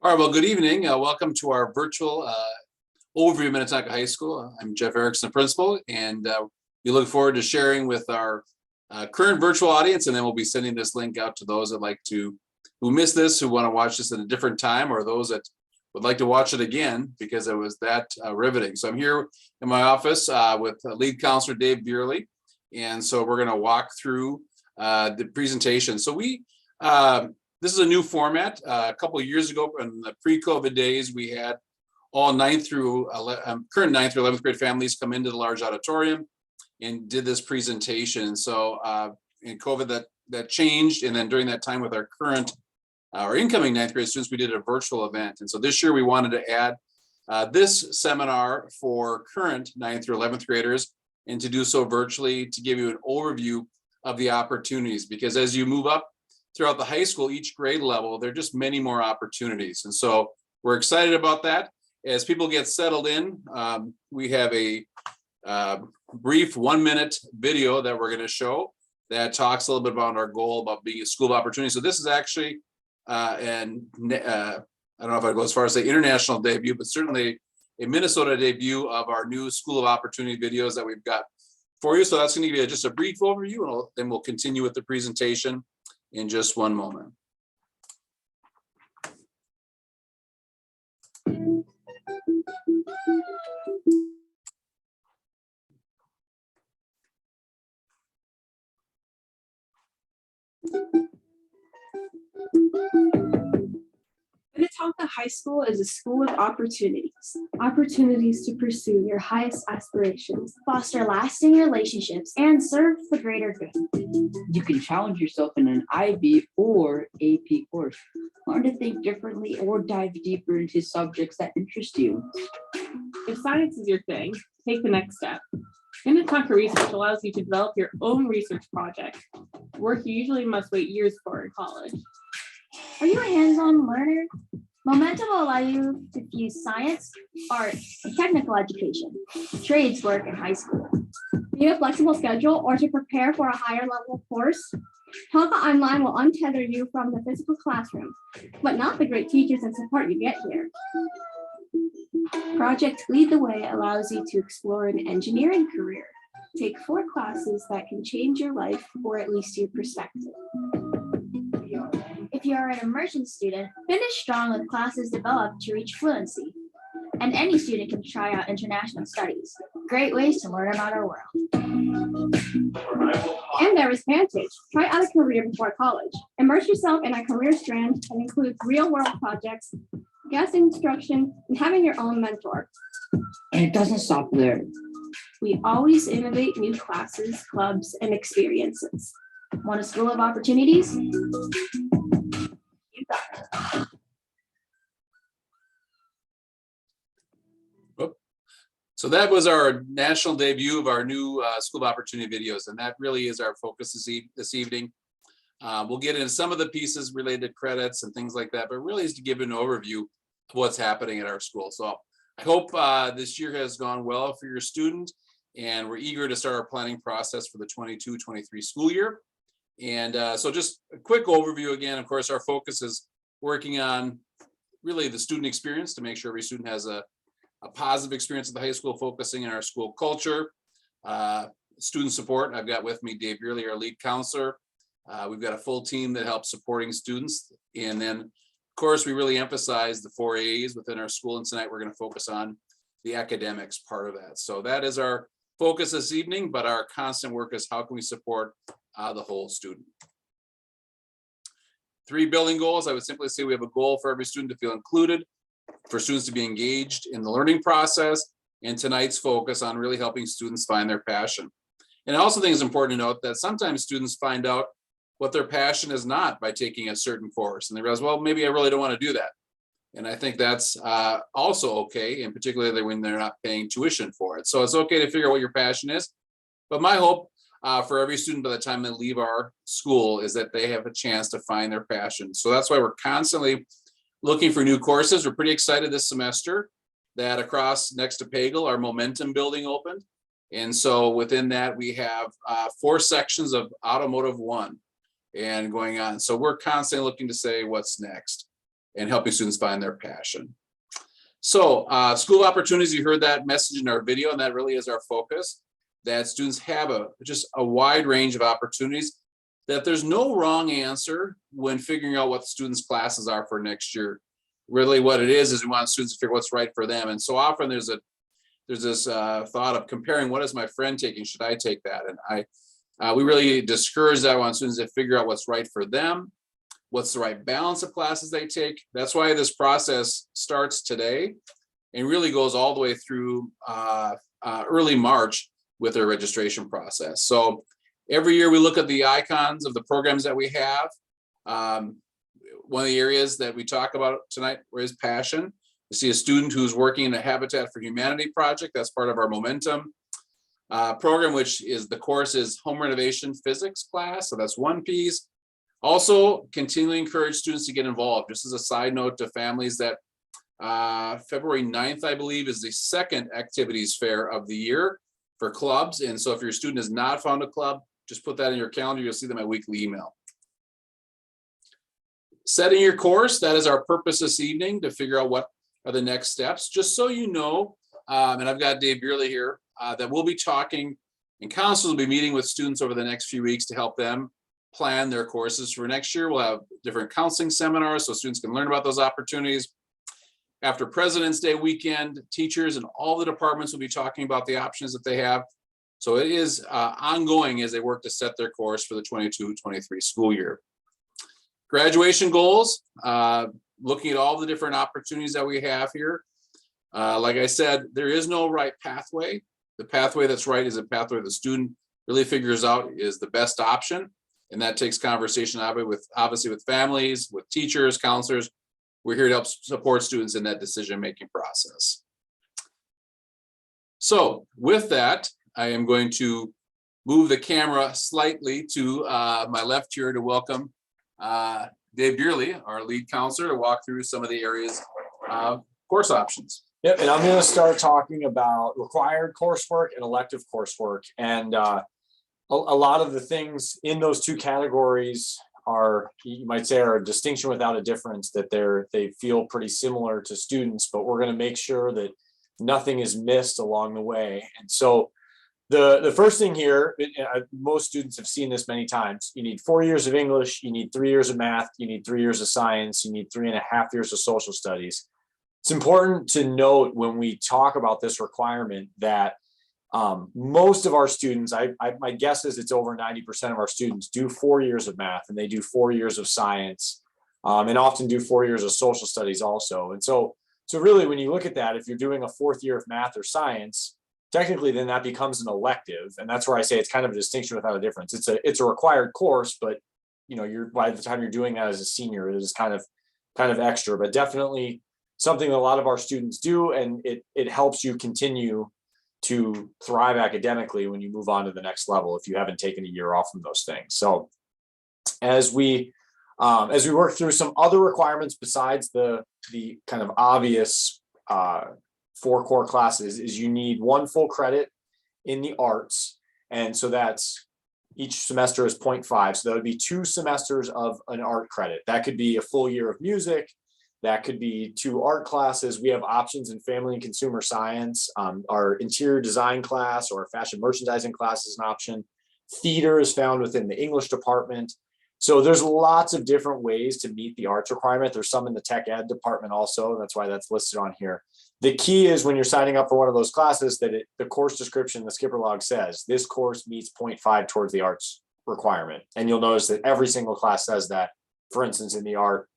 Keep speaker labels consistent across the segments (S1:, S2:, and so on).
S1: All right, well, good evening. Welcome to our virtual overview of Minnetonka High School. I'm Jeff Erickson, the principal, and we look forward to sharing with our current virtual audience, and then we'll be sending this link out to those that who missed this, who want to watch this at a different time, or those that would like to watch it again because it was that riveting. So I'm here in my office with lead counselor Dave Beerley, and so we're going to walk through the presentation. So this is a new format. A couple of years ago, in the pre-COVID days, we had all current 9th through 11th grade families come into the large auditorium and did this presentation. So in COVID, that changed, and then during that time with our incoming 9th grade students, we did a virtual event. And so this year we wanted to add this seminar for current 9th through 11th graders, and to do so virtually to give you an overview of the opportunities, because as you move up throughout the high school, each grade level, there are just many more opportunities. And so we're excited about that. As people get settled in, we have a brief 1-minute video that we're going to show that talks a little bit about our goal about being a school of opportunity. So this is actually I don't know if I go as far as say international debut, but certainly a Minnesota debut of our new School of Opportunity videos that we've got for you. So that's going to give you just a brief overview, and then we'll continue with the presentation in just one moment.
S2: Minnetonka High School is a school of opportunities. Opportunities to pursue your highest aspirations, foster lasting relationships, and serve the greater good.
S3: You can challenge yourself in an IB or AP course, learn to think differently, or dive deeper into subjects that interest you.
S4: If science is your thing, take the next step. Minnetonka Research allows you to develop your own research project, work you usually must wait years for in college.
S5: Are you a hands-on learner? Momentum will allow you to fuse science, art, and technical education, trades work in high school.
S6: Need a flexible schedule or to prepare for a higher level course? Tonka Online will untether you from the physical classroom, but not the great teachers and support you get here.
S2: Project Lead the Way allows you to explore an engineering career. Take 4 classes that can change your life, or at least your perspective.
S5: If you are an Immersion student, finish strong with classes developed to reach fluency. And any student can try out international studies. Great ways to learn about our world.
S6: And there is Vantage. Try out a career before college. Immerse yourself in a career strand that includes real-world projects, guest instruction, and having your own mentor.
S3: And it doesn't stop there.
S2: We always innovate new classes, clubs, and experiences.
S5: Want a school of opportunities?
S1: So that was our national debut of our new School of Opportunity videos, and that really is our focus this evening. We'll get into some of the pieces related to credits and things like that, but really is to give an overview of what's happening at our school. So I hope this year has gone well for your student, and we're eager to start our planning process for the 22-23 school year. And so just a quick overview again. Of course, our focus is working on really the student experience to make sure every student has a positive experience at the high school, focusing on our school culture, student support. I've got with me Dave Beerley, our lead counselor. We've got a full team that helps supporting students. And then, of course, we really emphasize the 4 A's within our school. And tonight we're going to focus on the academics part of that. So that is our focus this evening, but our constant work is how can we support the whole student. 3 building goals. I would simply say we have a goal for every student to feel included, for students to be engaged in the learning process, and tonight's focus on really helping students find their passion. And I also think it's important to note that sometimes students find out what their passion is not by taking a certain course, and they realize, well, maybe I really don't want to do that. And I think that's also okay, and particularly when they're not paying tuition for it. So it's okay to figure out what your passion is. But my hope for every student by the time they leave our school is that they have a chance to find their passion. So that's why we're constantly looking for new courses. We're pretty excited this semester that across next to Pagel, our Momentum building opened. And so within that, we have 4 sections of Automotive 1 and going on. So we're constantly looking to say what's next. and helping students find their passion. So school opportunities, you heard that message in our video, and that really is our focus, that students have just a wide range of opportunities, that there's no wrong answer when figuring out what the students' classes are for next year. Really what it is we want students to figure what's right for them. And so often there's this thought of comparing, what is my friend taking? Should I take that? And we really discourage that. I want students to figure out what's right for them, what's the right balance of classes they take. That's why this process starts today and really goes all the way through early March with their registration process. So every year we look at the icons of the programs that we have. One of the areas that we talk about tonight is passion. You see a student who's working in a Habitat for Humanity project. That's part of our Momentum program, which is the course is home renovation physics class. So that's one piece. Also, continually encourage students to get involved. Just as a side note to families, that February 9th, I believe, is the second activities fair of the year for clubs. And so if your student has not found a club, just put that in your calendar. You'll see them at weekly email. Setting your course, that is our purpose this evening, to figure out what are the next steps. Just so you know, and I've got Dave Beerley here, that we'll be talking, and counselors will be meeting with students over the next few weeks to help them plan their courses for next year. We'll have different counseling seminars so students can learn about those opportunities. After President's Day weekend, teachers and all the departments will be talking about the options that they have. So it is ongoing as they work to set their course for the 22-23 school year. Graduation goals, looking at all the different opportunities that we have here. Like I said, there is no right pathway. The pathway that's right is a pathway the student really figures out is the best option. And that takes conversation obviously with families, with teachers, counselors. We're here to help support students in that decision-making process. So with that, I am going to move the camera slightly to my left here to welcome Dave Beerley, our lead counselor, to walk through some of the areas of course options.
S7: Yep, and I'm going to start talking about required coursework and elective coursework. And a lot of the things in those two categories are, you might say, are a distinction without a difference, that they feel pretty similar to students, but we're going to make sure that nothing is missed along the way. And so the first thing here, most students have seen this many times. You need 4 years of English, you need 3 years of math, you need 3 years of science, you need 3.5 years of social studies. It's important to note when we talk about this requirement that most of our students, my guess is it's over 90% of our students do 4 years of math, and they do 4 years of science, and often do 4 years of social studies also. And so really, when you look at that, if you're doing a 4th year of math or science, technically then that becomes an elective. And that's where I say it's kind of a distinction without a difference. It's a required course, but by the time you're doing that as a senior, it is kind of extra, but definitely something that a lot of our students do, and it helps you continue to thrive academically when you move on to the next level if you haven't taken a year off from those things. So as we work through some other requirements besides the kind of obvious 4 core classes, is you need 1 full credit in the arts, and so that's each semester is 0.5, so that would be 2 semesters of an art credit. That could be a full year of music. That could be 2 art classes. We have options in family and consumer science. Our interior design class or fashion merchandising class is an option. Theater is found within the English department. So there's lots of different ways to meet the arts requirement. There's some in the tech ed department also. That's why that's listed on here. The key is when you're signing up for one of those classes that the course description, the skipper log says, this course meets 0.5 towards the arts requirement. And you'll notice that every single class says that, for instance, in the art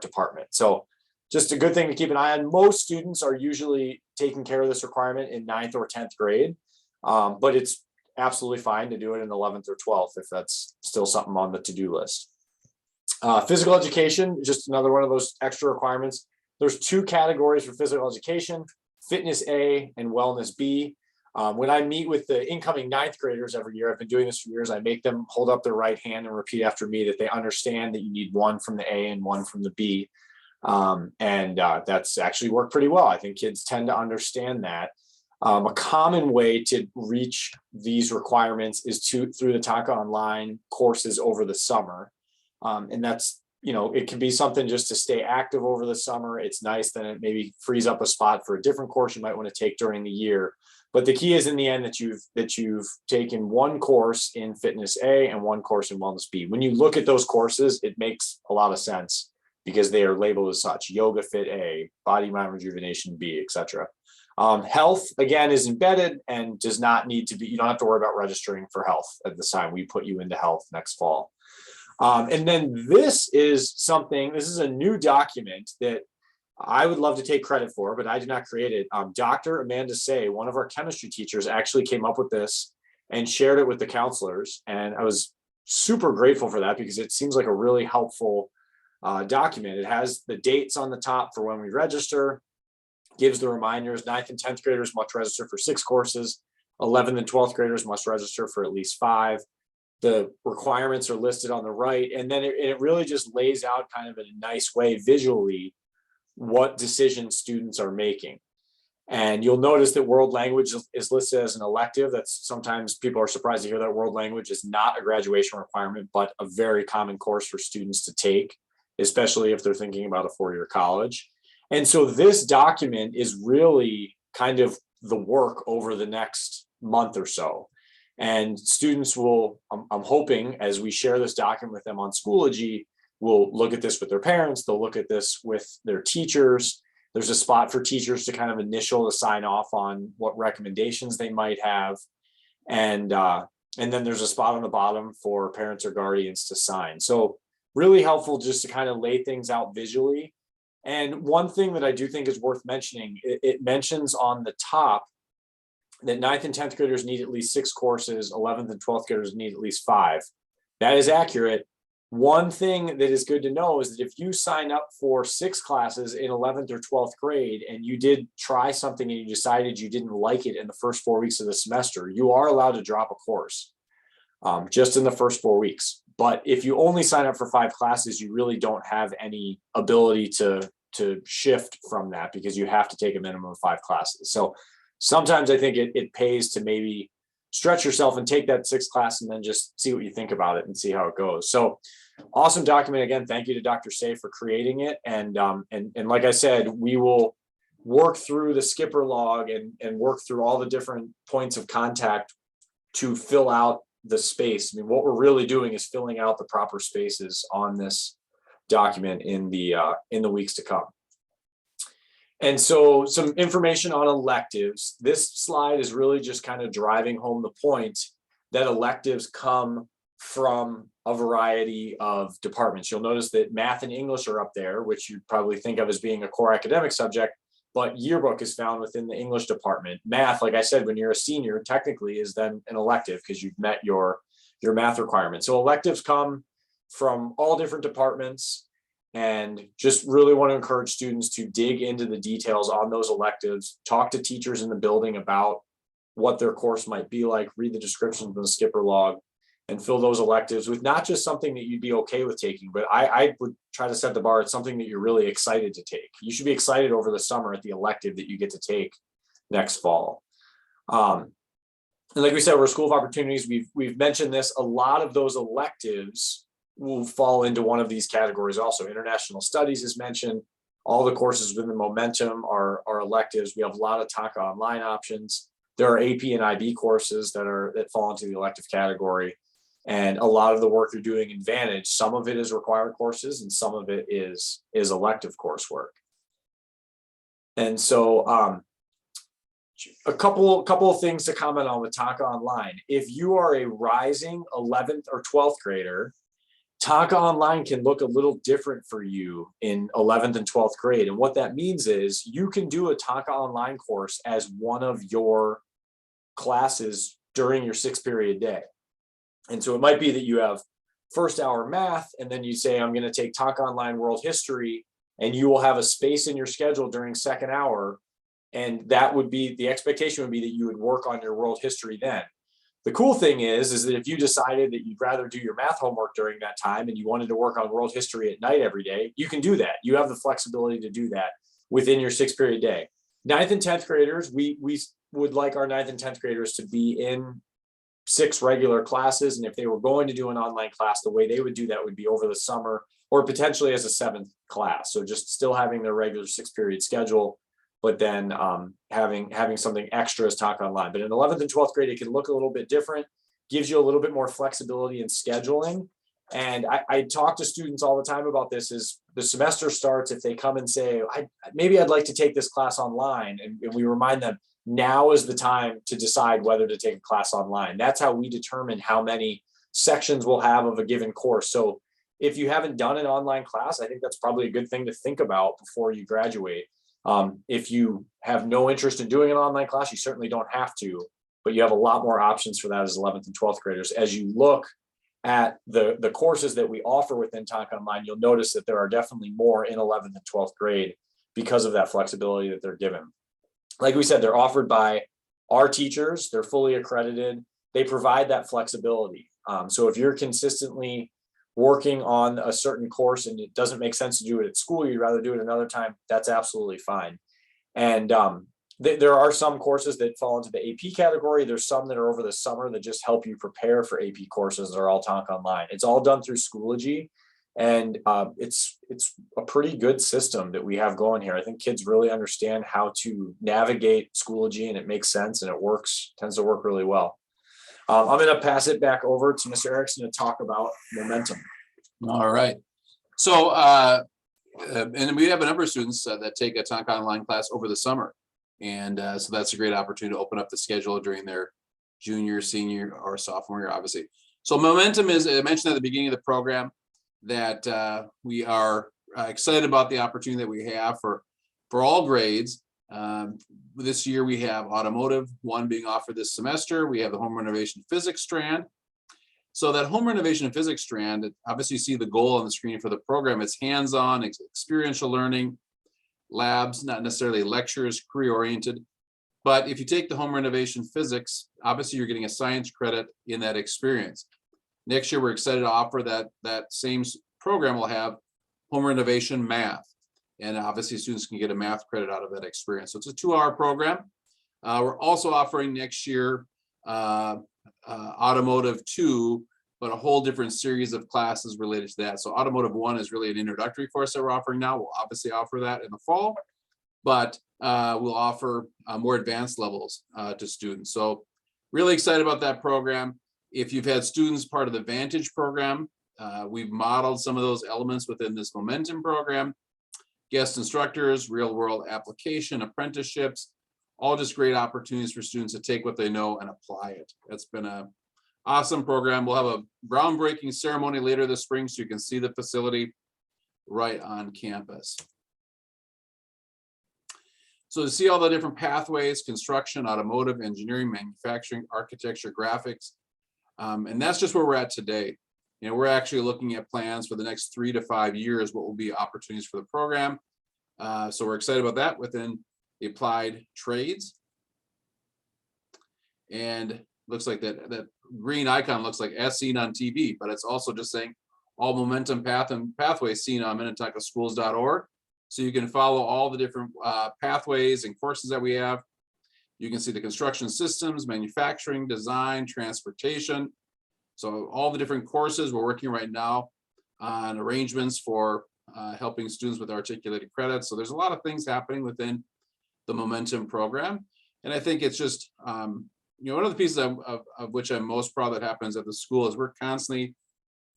S7: department. So just a good thing to keep an eye on. Most students are usually taking care of this requirement in 9th or 10th grade, but it's absolutely fine to do it in 11th or 12th if that's still something on the to-do list. Physical education, just another one of those extra requirements. There's 2 categories for physical education, fitness A and wellness B. When I meet with the incoming 9th graders every year, I've been doing this for years, I make them hold up their right hand and repeat after me that they understand that you need 1 from the A and 1 from the B. That's actually worked pretty well. I think kids tend to understand that. A common way to reach these requirements is through the Taka Online courses over the summer. And that's it can be something just to stay active over the summer. It's nice, then it maybe frees up a spot for a different course you might want to take during the year. But the key is in the end that you've taken one course in fitness A and one course in wellness B. When you look at those courses, it makes a lot of sense because they are labeled as such: yoga fit A, body mind rejuvenation B, etc. Health, again, is embedded and does not need to be, you don't have to worry about registering for health at this time. We put you into health next fall. And then this is a new document that I would love to take credit for, but I did not create it. Dr. Amanda Say, one of our chemistry teachers, actually came up with this and shared it with the counselors. And I was super grateful for that because it seems like a really helpful document. It has the dates on the top for when we register, gives the reminders. 9th and 10th graders must register for 6 courses. 11th and 12th graders must register for at least 5. The requirements are listed on the right. And then it really just lays out kind of in a nice way visually what decisions students are making. And you'll notice that world language is listed as an elective. That's sometimes people are surprised to hear that world language is not a graduation requirement, but a very common course for students to take, especially if they're thinking about a 4-year college. And so this document is really kind of the work over the next month or so. And students will, I'm hoping, as we share this document with them on Schoology, will look at this with their parents. They'll look at this with their teachers. There's a spot for teachers to kind of initial to sign off on what recommendations they might have. And then there's a spot on the bottom for parents or guardians to sign. So really helpful just to kind of lay things out visually. And one thing that I do think is worth mentioning, it mentions on the top that 9th and 10th graders need at least 6 courses, 11th and 12th graders need at least 5. That is accurate. One thing that is good to know is that if you sign up for 6 classes in 11th or 12th grade and you did try something and you decided you didn't like it in the first 4 weeks of the semester, you are allowed to drop a course just in the first 4 weeks. But if you only sign up for 5 classes, you really don't have any ability to shift from that because you have to take a minimum of 5 classes. So sometimes I think it pays to maybe stretch yourself and take that 6th class and then just see what you think about it and see how it goes. So awesome document. Again, thank you to Dr. Say for creating it. And like I said, we will work through the skipper log and work through all the different points of contact to fill out the space. I mean, what we're really doing is filling out the proper spaces on this document in the weeks to come. And so some information on electives. This slide is really just kind of driving home the point that electives come from a variety of departments. You'll notice that math and English are up there, which you'd probably think of as being a core academic subject, but yearbook is found within the English department. Math, like I said, when you're a senior, technically is then an elective because you've met your math requirements. So electives come from all different departments. And just really want to encourage students to dig into the details on those electives, talk to teachers in the building about what their course might be like, read the description of the skipper log, and fill those electives with not just something that you'd be okay with taking, but I would try to set the bar at something that you're really excited to take. You should be excited over the summer at the elective that you get to take next fall. And like we said, we're a school of opportunities. We've mentioned this. A lot of those electives will fall into one of these categories also. International studies is mentioned. All the courses within Momentum are electives. We have a lot of Taka Online options. There are AP and IB courses that fall into the elective category. And a lot of the work you're doing in Vantage, some of it is required courses and some of it is elective coursework. And so a couple of things to comment on with Taka Online. If you are a rising 11th or 12th grader, Taka Online can look a little different for you in 11th and 12th grade. And what that means is you can do a Taka Online course as one of your classes during your 6-period day. And so it might be that you have first hour math, and then you say, I'm going to take Taka Online World History, and you will have a space in your schedule during second hour. And that would be, the expectation would be that you would work on your world history then. The cool thing is that if you decided that you'd rather do your math homework during that time and you wanted to work on world history at night every day, you can do that. You have the flexibility to do that within your 6-period day. 9th and 10th graders, we would like our 9th and 10th graders to be in 6 regular classes. And if they were going to do an online class, the way they would do that would be over the summer or potentially as a 7th class. So just still having their regular 6-period schedule, but then having something extra as Talk Online. But in 11th and 12th grade, it can look a little bit different, gives you a little bit more flexibility in scheduling. And I talk to students all the time about this. Is the semester starts, if they come and say, maybe I'd like to take this class online, and we remind them, now is the time to decide whether to take a class online. That's how we determine how many sections we'll have of a given course. So if you haven't done an online class, I think that's probably a good thing to think about before you graduate. If you have no interest in doing an online class, you certainly don't have to, but you have a lot more options for that as 11th and 12th graders. As you look at the courses that we offer within Talk Online, you'll notice that there are definitely more in 11th and 12th grade because of that flexibility that they're given. Like we said, they're offered by our teachers, they're fully accredited, they provide that flexibility. So if you're consistently working on a certain course and it doesn't make sense to do it at school, you'd rather do it another time, that's absolutely fine. And there are some courses that fall into the AP category. There's some that are over the summer that just help you prepare for AP courses that are all Talk Online. It's all done through Schoology. And it's a pretty good system that we have going here. I think kids really understand how to navigate Schoology, and it makes sense and it works, tends to work really well. I'm going to pass it back over to Mr. Erickson to talk about Momentum.
S1: All right. So, and we have a number of students that take a Talk Online class over the summer. And so that's a great opportunity to open up the schedule during their junior, senior, or sophomore year, obviously. So Momentum is, I mentioned at the beginning of the program, that we are excited about the opportunity that we have for all grades. This year we have Automotive 1 being offered this semester. We have the Home Renovation Physics strand. So that Home Renovation Physics strand, obviously you see the goal on the screen for the program. It's hands-on, experiential learning, labs, not necessarily lectures, career-oriented. But if you take the Home Renovation Physics, obviously you're getting a science credit in that experience. Next year, we're excited to offer that same program will have Home Renovation Math. And obviously students can get a math credit out of that experience. So it's a 2-hour program. We're also offering next year Automotive 2, but a whole different series of classes related to that. So Automotive 1 is really an introductory course that we're offering now. We'll obviously offer that in the fall, but we'll offer more advanced levels to students. So really excited about that program. If you've had students part of the Vantage program, we've modeled some of those elements within this Momentum program. Guest instructors, real world application, apprenticeships, all just great opportunities for students to take what they know and apply it. That's been an awesome program. We'll have a groundbreaking ceremony later this spring so you can see the facility right on campus. So to see all the different pathways, construction, automotive, engineering, manufacturing, architecture, graphics, and that's just where we're at today. You know, we're actually looking at plans for the next 3 to 5 years, what will be opportunities for the program. So we're excited about that within the applied trades. And looks like that green icon looks like as seen on TV, but it's also just saying all momentum path and pathways seen on minnetonkaschools.org. So you can follow all the different pathways and courses that we have. You can see the construction systems, manufacturing, design, transportation. So all the different courses we're working right now on arrangements for helping students with articulated credits. So there's a lot of things happening within the Momentum program. And I think it's just, you know, one of the pieces of which I'm most proud that happens at the school is we're constantly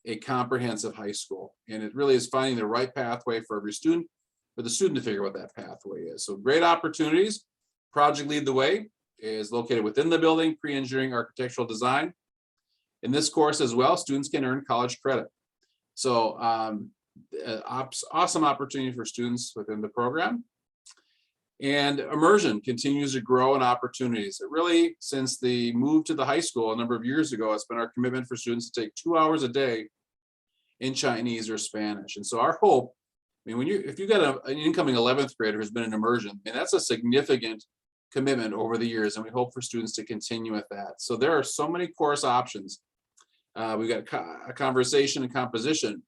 S1: a comprehensive high school. And it really is finding the right pathway for every student, for the student to figure out what that pathway is. So great opportunities. Project Lead the Way is located within the building, pre-engineering architectural design. In this course as well, students can earn college credit. So awesome opportunity for students within the program. And Immersion continues to grow in opportunities. It really, since the move to the high school a number of years ago, it's been our commitment for students to take 2 hours a day in Chinese or Spanish. And so our hope, I mean, if you got an incoming 11th grader who's been in Immersion, and that's a significant commitment over the years, and we hope for students to continue with that. So there are so many course options. We've got a conversation and composition.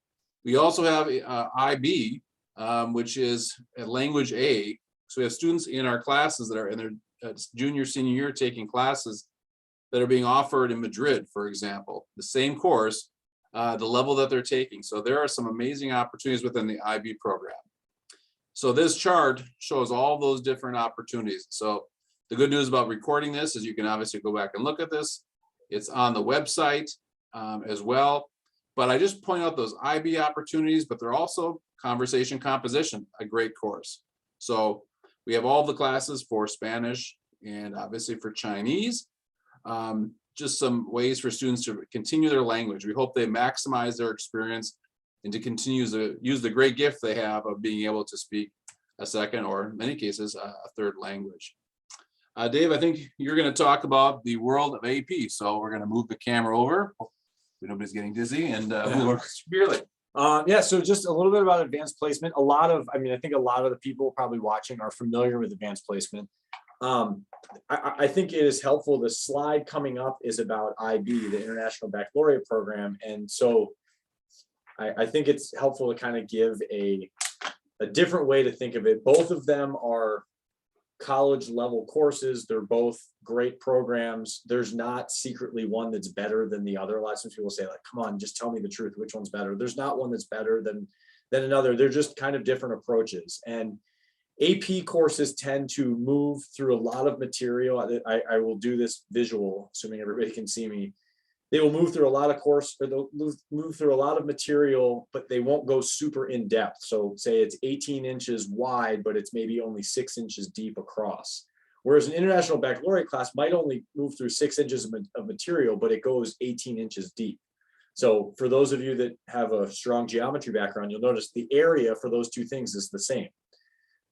S1: We also have IB, which is a language A. So we have students in our classes that are in their junior, senior year taking classes that are being offered in Madrid, for example, the same course, the level that they're taking. So there are some amazing opportunities within the IB program. So this chart shows all those different opportunities. So the good news about recording this is you can obviously go back and look at this. It's on the website as well. But I just point out those IB opportunities, but they're also conversation composition, a great course. So we have all the classes for Spanish and obviously for Chinese. Just some ways for students to continue their language. We hope they maximize their experience and to continue to use the great gift they have of being able to speak a second, or in many cases, a third language. Dave, I think you're going to talk about the world of AP. So we're going to move the camera over. Nobody's getting dizzy, and move over severely.
S7: Yeah, so just a little bit about advanced placement. I think a lot of the people probably watching are familiar with advanced placement. I think it is helpful. The slide coming up is about IB, the International Baccalaureate Program. And so I think it's helpful to kind of give a different way to think of it. Both of them are college level courses. They're both great programs. There's not secretly one that's better than the other. A lot of times people say, like, come on, just tell me the truth. Which one's better? There's not one that's better than another. They're just kind of different approaches. And AP courses tend to move through a lot of material. I will do this visual, assuming everybody can see me. They will move through a lot of they'll move through a lot of material, but they won't go super in depth. So say it's 18 inches wide, but it's maybe only 6 inches deep across. Whereas an international baccalaureate class might only move through 6 inches of material, but it goes 18 inches deep. So for those of you that have a strong geometry background, you'll notice the area for those two things is the same.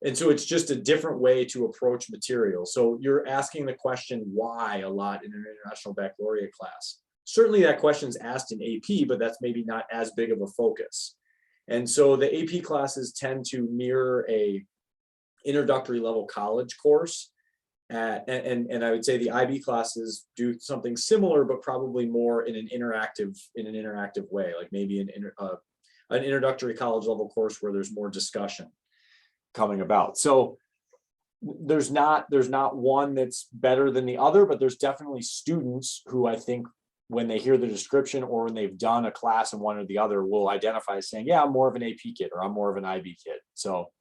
S7: And so it's just a different way to approach material. So you're asking the question why a lot in an international baccalaureate class. Certainly that question is asked in AP, but that's maybe not as big of a focus. And so the AP classes tend to mirror a introductory level college course. And I would say the IB classes do something similar, but probably more in an interactive way, like maybe an introductory college level course where there's more discussion coming about. So there's not one that's better than the other, but there's definitely students who I think when they hear the description or when they've done a class in one or the other will identify as saying, yeah, I'm more of an AP kid or I'm more of an IB kid. So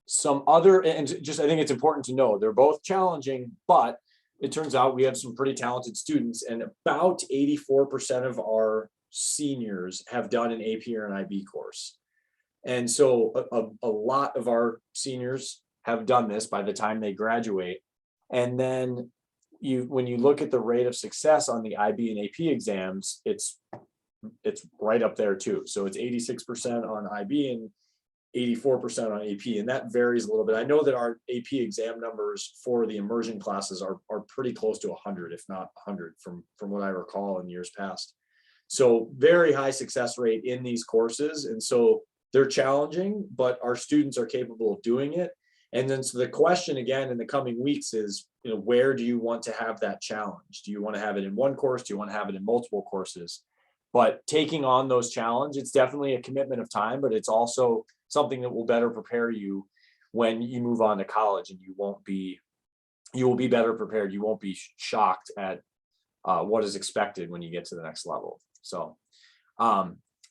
S7: some other, and just I think it's important to know they're both challenging, but it turns out we have some pretty talented students, and about 84% of our seniors have done an AP or an IB course. And so a lot of our seniors have done this by the time they graduate. And then when you look at the rate of success on the IB and AP exams, it's right up there too. So it's 86% on IB and 84% on AP, and that varies a little bit. I know that our AP exam numbers for the immersion classes are pretty close to 100, if not 100 from what I recall in years past. So very high success rate in these courses. And so they're challenging, but our students are capable of doing it. And then so the question again in the coming weeks is, where do you want to have that challenge? Do you want to have it in one course? Do you want to have it in multiple courses? But taking on those challenges, it's definitely a commitment of time, but it's also something that will better prepare you when you move on to college, and you will be better prepared. You won't be shocked at what is expected when you get to the next level. So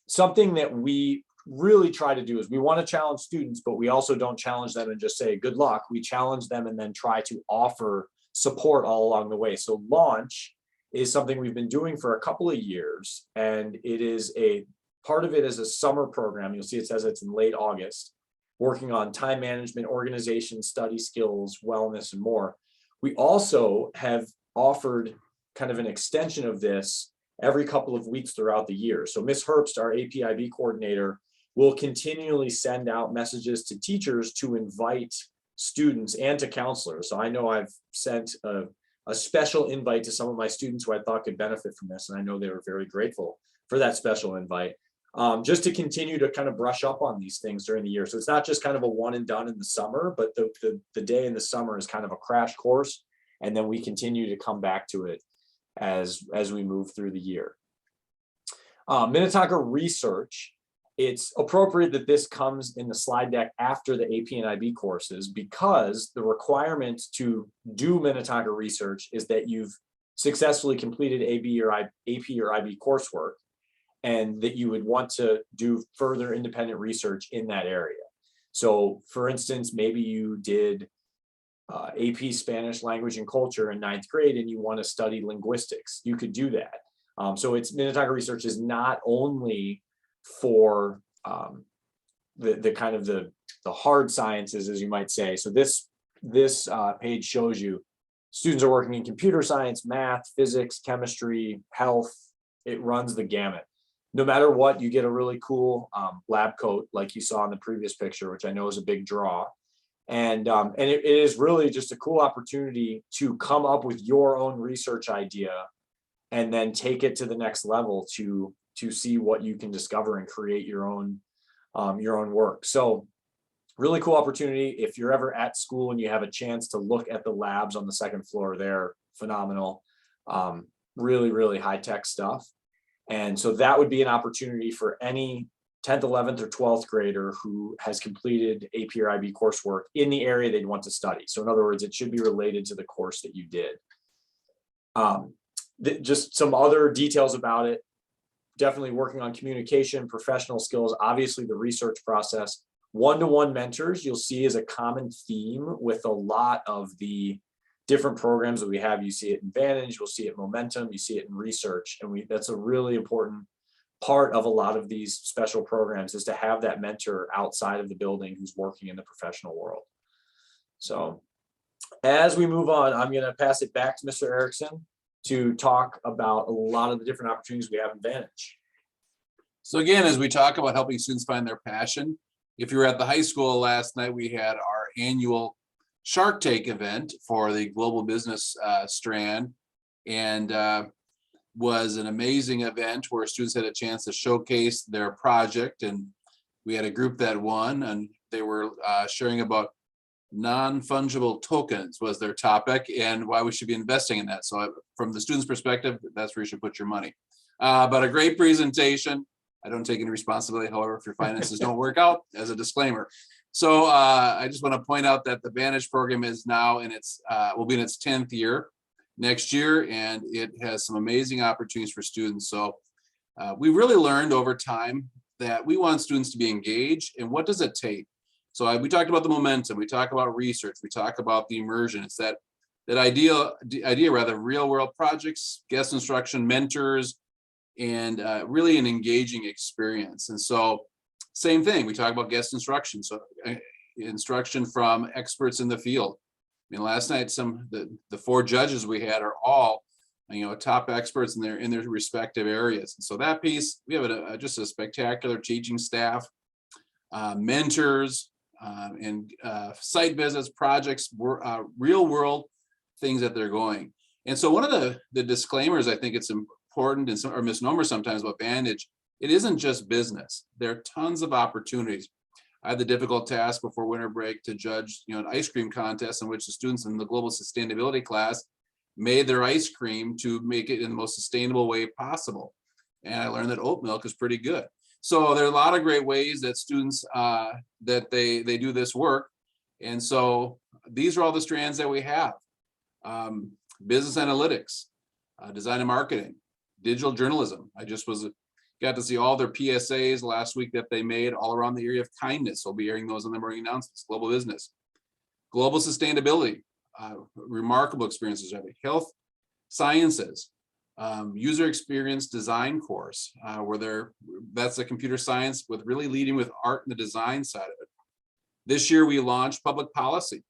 S7: something that we really try to do is we want to challenge students, but we also don't challenge them and just say good luck. We challenge them and then try to offer support all along the way. So launch is something we've been doing for a couple of years, and it is a part of it is a summer program. You'll see it says it's in late August, working on time management, organization, study skills, wellness, and more. We also have offered kind of an extension of this every couple of weeks throughout the year. So Ms. Herbst, our AP/IB coordinator, will continually send out messages to teachers to invite students and to counselors. So I know I've sent a special invite to some of my students who I thought could benefit from this, and I know they were very grateful for that special invite, just to continue to kind of brush up on these things during the year. So it's not just kind of a one and done in the summer, but the day in the summer is kind of a crash course, and then we continue to come back to it as we move through the year. Minnetonka Research it's appropriate that this comes in the slide deck after the AP and IB courses, because the requirement to do Minnetonka research is that you've successfully completed AP or IB coursework, and that you would want to do further independent research in that area. So for instance, maybe you did AP Spanish language and culture in 9th grade and you want to study linguistics, you could do that. So it's Minnetonka research is not only for the kind of the hard sciences, as you might say. So this page shows you students are working in computer science, math, physics, chemistry, health. It runs the gamut. No matter what, you get a really cool lab coat like you saw in the previous picture, which I know is a big draw. And it is really just a cool opportunity to come up with your own research idea and then take it to the next level to see what you can discover and create your own work. So really cool opportunity. If you're ever at school and you have a chance to look at the labs on the second floor, they're phenomenal. Really, really high tech stuff. And so that would be an opportunity for any 10th, 11th, or 12th grader who has completed AP or IB coursework in the area they'd want to study. So in other words, it should be related to the course that you did. Just some other details about it. Definitely working on communication, professional skills, obviously the research process. One-to-one mentors you'll see is a common theme with a lot of the different programs that we have. You see it in Vantage, you'll see it in Momentum, you see it in research. And that's a really important part of a lot of these special programs, is to have that mentor outside of the building who's working in the professional world. So as we move on, I'm going to pass it back to Mr. Erickson to talk about a lot of the different opportunities we have in Vantage.
S1: So again, as we talk about helping students find their passion, if you were at the high school last night, we had our annual Shark Tank event for the global business strand, and was an amazing event where students had a chance to showcase their project. And we had a group that won, and they were sharing about non-fungible tokens was their topic and why we should be investing in that. So from the student's perspective, that's where you should put your money. But a great presentation. I don't take any responsibility, however, if your finances don't work out, as a disclaimer. So I just want to point out that the Vantage program is now in its, will be in its 10th year next year, and it has some amazing opportunities for students. So we really learned over time that we want students to be engaged, and what does it take? So we talked about the momentum, we talk about research, we talk about the immersion. It's that idea rather, real world projects, guest instruction, mentors, and really an engaging experience. And so same thing, we talk about guest instruction, so instruction from experts in the field. I mean, last night, the 4 judges we had are all, top experts in their respective areas. And so that piece, we have just a spectacular teaching staff, mentors, and site visits, projects, real world things that they're going. And so one of the disclaimers, I think it's important and or misnomer sometimes about Vantage, it isn't just business. There are tons of opportunities. I had the difficult task before winter break to judge, an ice cream contest in which the students in the global sustainability class made their ice cream to make it in the most sustainable way possible. And I learned that oat milk is pretty good. So there are a lot of great ways that students that they do this work. And so these are all the strands that we have. Business analytics, design and marketing, digital journalism. I just got to see all their PSAs last week that they made all around the area of kindness. We'll be airing those on the morning announcements. Global business, global sustainability, remarkable experiences. Health sciences, user experience design course, where that's a computer science with really leading with art and the design side of it. This year we launched public policy,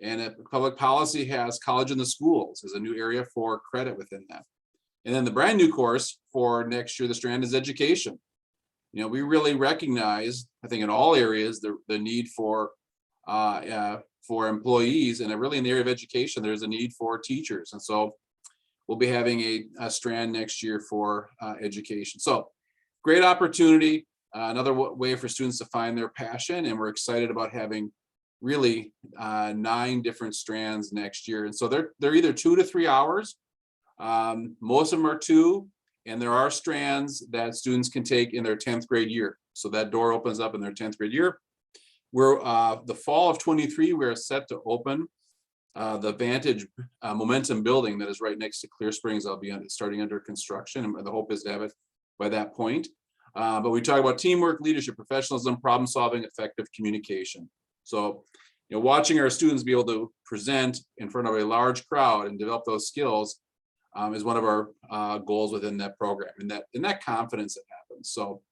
S1: and public policy has college in the schools as a new area for credit within that. And then the brand new course for next year, the strand, is education. We really recognize, I think in all areas, the need for employees, and really in the area of education, there's a need for teachers. And so we'll be having a strand next year for education. So great opportunity, another way for students to find their passion. And we're excited about having really 9 different strands next year. And so they're either 2 to 3 hours. Most of them are 2, And there are strands that students can take in their 10th grade year. So that door opens up in their 10th grade year. We're the fall of 23, we're set to open the Vantage Momentum building that is right next to Clear Springs. I'll be starting under construction, and the hope is to have it by that point. But we talk about teamwork, leadership, professionalism, problem solving, effective communication. So, watching our students be able to present in front of a large crowd and develop those skills is one of our goals within that program, and that confidence that happens. So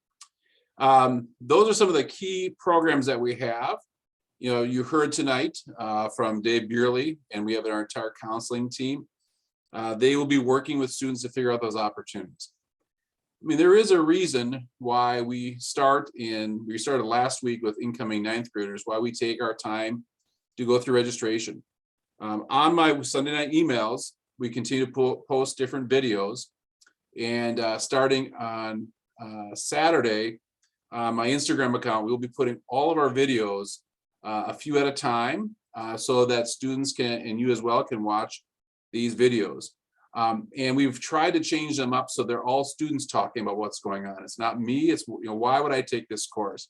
S1: those are some of the key programs that we have. You heard tonight from Dave Beerley, and we have our entire counseling team. They will be working with students to figure out those opportunities. I mean, there is a reason why we started last week with incoming 9th graders, why we take our time to go through registration. On my Sunday night emails, we continue to post different videos, and starting on Saturday, my Instagram account, we'll be putting all of our videos a few at a time, so that students can, and you as well, can watch these videos. And we've tried to change them up so they're all students talking about what's going on. It's not me, it's, why would I take this course?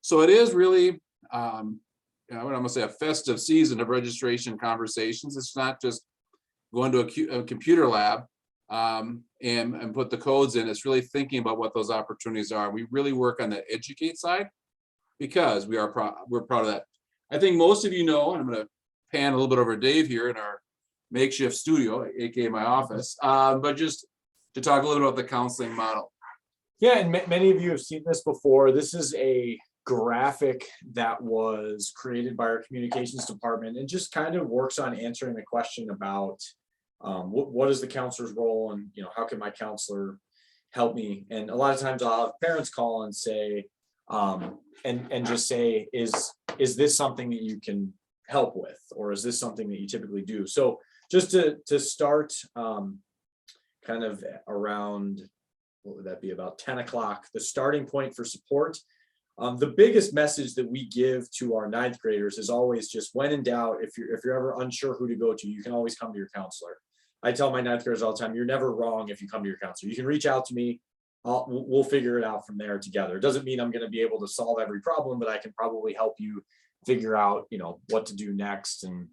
S1: So it is really, I'm gonna say a festive season of registration conversations. It's not just going to a computer lab and put the codes in. It's really thinking about what those opportunities are. We really work on the educate side because we're proud of that. I think most of you know, and I'm going to pan a little bit over Dave here in our makeshift studio, aka my office, but just to talk a little bit about the counseling model.
S7: Yeah, and many of you have seen this before. This is a graphic that was created by our communications department and just kind of works on answering the question about what is the counselor's role, and how can my counselor help me? And a lot of times I'll have parents call and say, and just say, is this something that you can help with, or is this something that you typically do? So just to start kind of around, what would that be, about 10 o'clock, the starting point for support. The biggest message that we give to our 9th graders is always just, when in doubt, if you're ever unsure who to go to, you can always come to your counselor. I tell my 9th graders all the time, you're never wrong if you come to your counselor. You can reach out to me. We'll figure it out from there together. It doesn't mean I'm going to be able to solve every problem, but I can probably help you figure out, what to do next and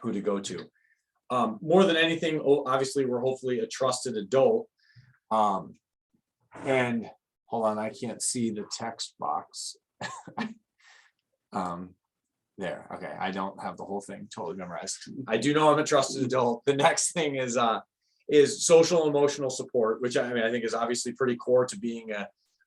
S7: who to go to. More than anything, obviously, we're hopefully a trusted adult. And hold on, I can't see the text box. There, okay, I don't have the whole thing totally memorized. I do know I'm a trusted adult. The next thing is social emotional support, which I think is obviously pretty core to being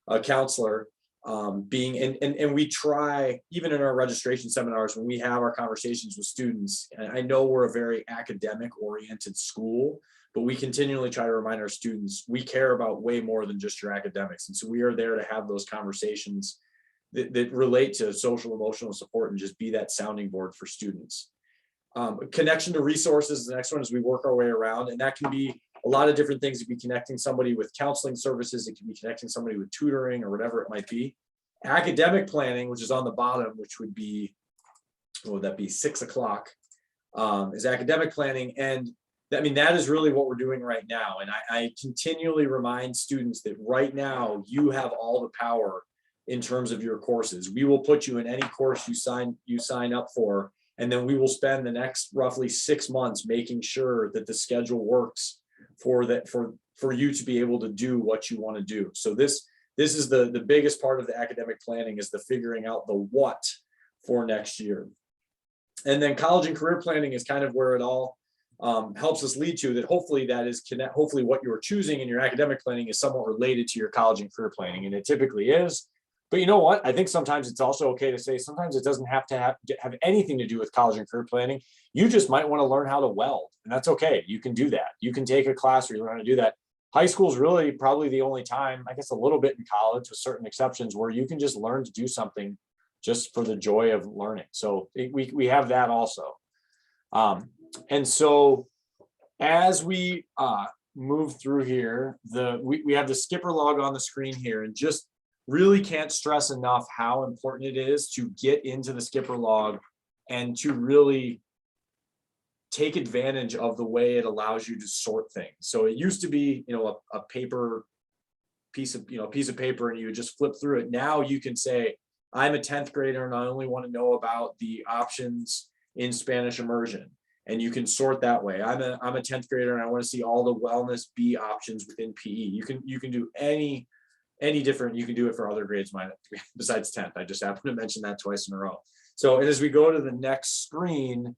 S7: a counselor. And we try, even in our registration seminars, when we have our conversations with students, and I know we're a very academic oriented school, but we continually try to remind our students we care about way more than just your academics. And so we are there to have those conversations that relate to social emotional support and just be that sounding board for students. Connection to resources, the next one, as we work our way around, and that can be a lot of different things. It could be connecting somebody with counseling services, it can be connecting somebody with tutoring or whatever it might be. Academic planning, which is on the bottom, which would be, what would that be, 6 o'clock, is academic planning. And that is really what we're doing right now. And I continually remind students that right now you have all the power in terms of your courses. We will put you in any course you sign up for, and then we will spend the next roughly 6 months making sure that the schedule works for you to be able to do what you want to do. So this is the biggest part of the academic planning, is the figuring out the what for next year. And then college and career planning is kind of where it all helps us lead to, that hopefully hopefully what you're choosing in your academic planning is somewhat related to your college and career planning, and it typically is. But you know what? I think sometimes it's also okay to say sometimes it doesn't have to have anything to do with college and career planning. You just might want to learn how to weld, and that's okay. You can do that. You can take a class where you learn how to do that. High school is really probably the only time, I guess a little bit in college with certain exceptions, where you can just learn to do something just for the joy of learning. So we have that also. And so as we move through here, we have the skipper log on the screen here, and just really can't stress enough how important it is to get into the skipper log and to really take advantage of the way it allows you to sort things. So it used to be, a paper piece of paper, and you would just flip through it. Now you can say, I'm a 10th grader and I only want to know about the options in Spanish immersion. And you can sort that way. I'm a 10th grader and I want to see all the wellness B options within PE. You can do any different, you can do it for other grades besides 10th. I just happened to mention that twice in a row. So as we go to the next screen,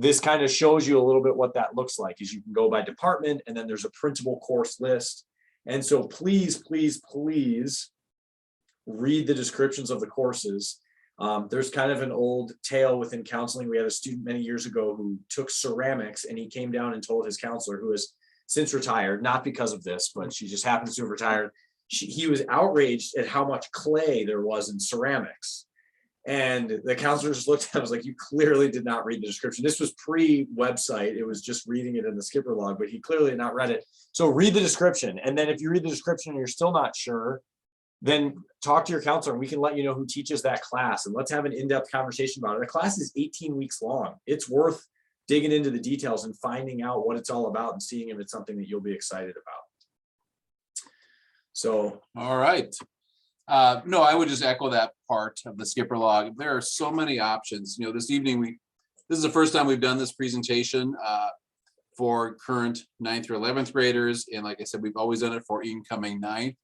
S7: this kind of shows you a little bit what that looks like. Is you can go by department, and then there's a printable course list. And so please, please, please read the descriptions of the courses. There's kind of an old tale within counseling. We had a student many years ago who took ceramics, and he came down and told his counselor, who has since retired, not because of this, but she just happens to have retired. He was outraged at how much clay there was in ceramics. And the counselor just looked at him, was like, you clearly did not read the description. This was pre-website. It was just reading it in the skipper log, but he clearly had not read it. So read the description. And then if you read the description and you're still not sure, then talk to your counselor and we can let you know who teaches that class. And let's have an in-depth conversation about it. The class is 18 weeks long. It's worth digging into the details and finding out what it's all about and seeing if it's something that you'll be excited about. So,
S1: All right. No, I would just echo that part of the skipper log. There are so many options. This evening, this is the first time we've done this presentation for current 9th or 11th graders. And like I said, we've always done it for incoming 9th.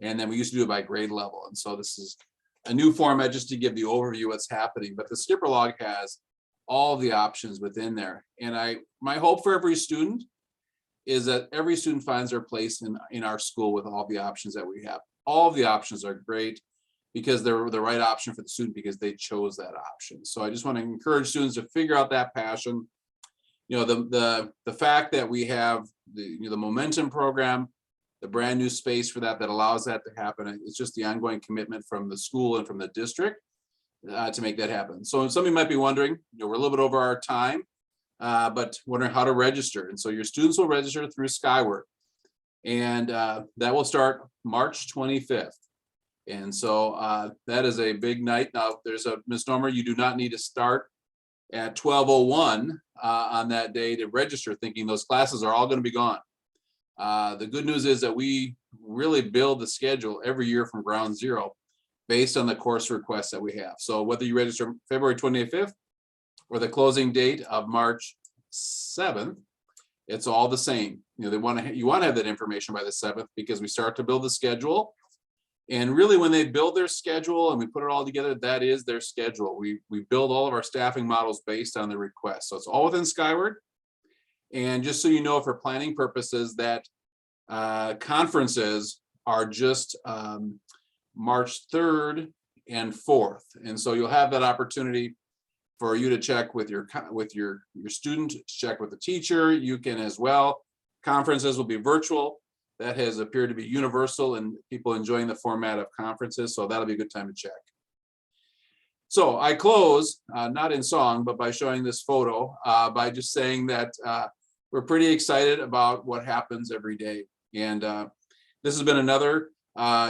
S1: And then we used to do it by grade level. And so this is a new format just to give the overview what's happening. But the skipper log has all the options within there. And my hope for every student is that every student finds their place in our school with all the options that we have. All of the options are great because they're the right option for the student because they chose that option. So I just want to encourage students to figure out that passion. The fact that we have the Momentum program, the brand new space for that allows that to happen. It's just the ongoing commitment from the school and from the district to make that happen. So some of you might be wondering, we're a little bit over our time, but wondering how to register. And so your students will register through Skyward. And that will start March 25th. And so that is a big night. Now, there's a misnomer. You do not need to start at 12:01 on that day to register, thinking those classes are all going to be gone. The good news is that we really build the schedule every year from ground zero based on the course requests that we have. So whether you register February 25th or the closing date of March 7th, it's all the same. You want to have that information by the 7th because we start to build the schedule. And really when they build their schedule and we put it all together, that is their schedule. We build all of our staffing models based on the request. So it's all within Skyward. And just so you know, for planning purposes, that conferences are just March 3rd and 4th. And so you'll have that opportunity for you to check with your student, check with the teacher. You can as well. Conferences will be virtual. That has appeared to be universal and people enjoying the format of conferences. So that'll be a good time to check. So I close, not in song, but by showing this photo, by just saying that we're pretty excited about what happens every day. And this has been another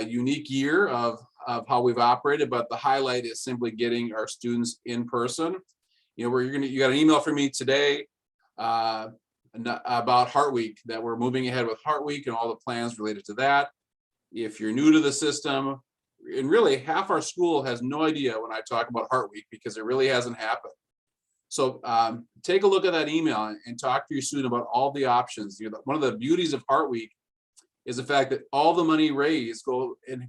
S1: unique year of how we've operated, but the highlight is simply getting our students in person. You got an email from me today about Heart Week, that we're moving ahead with Heart Week and all the plans related to that. If you're new to the system, and really half our school has no idea when I talk about Heart Week because it really hasn't happened. So take a look at that email and talk to your student about all the options. One of the beauties of Heart Week is the fact that all the money raised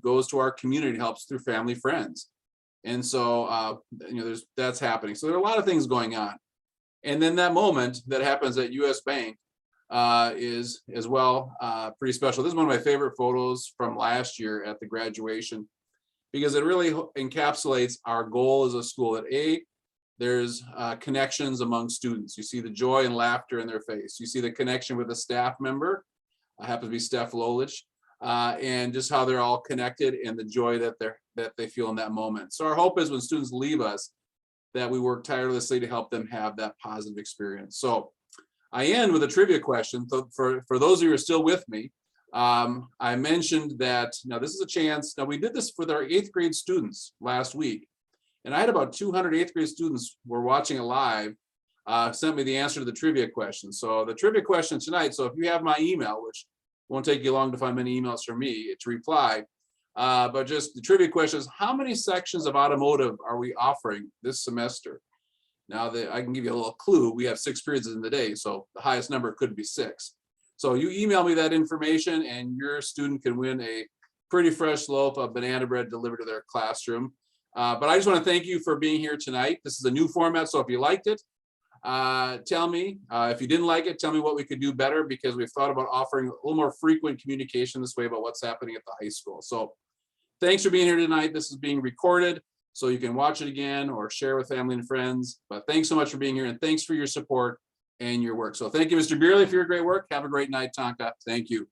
S1: goes to our community, helps through family, friends. And so, that's happening. So there are a lot of things going on. And then that moment that happens at US Bank is as well pretty special. This is one of my favorite photos from last year at the graduation, because it really encapsulates our goal as a school that there's connections among students. You see the joy and laughter in their face. You see the connection with a staff member, happens to be Steph Lolich, and just how they're all connected and the joy that they feel in that moment. So our hope is when students leave us, that we work tirelessly to help them have that positive experience. So I end with a trivia question. So for those of you who are still with me, I mentioned that now this is a chance. Now we did this with our 8th grade students last week, and I had about 200 8th grade students were watching it live sent me the answer to the trivia question. So the trivia question tonight, so if you have my email, which won't take you long to find many emails from me to reply, but just the trivia question is, how many sections of automotive are we offering this semester? Now that I can give you a little clue, we have 6 periods in the day, so the highest number could be 6. So you email me that information and your student can win a pretty fresh loaf of banana bread delivered to their classroom. But I just want to thank you for being here tonight. This is a new format, so if you liked it, tell me. If you didn't like it, tell me what we could do better, because we've thought about offering a little more frequent communication this way about what's happening at the high school. So thanks for being here tonight. This is being recorded, so you can watch it again or share with family and friends. But thanks so much for being here, and thanks for your support and your work. So thank you, Mr. Beerley, for your great work. Have a great night, Tonka. Thank you.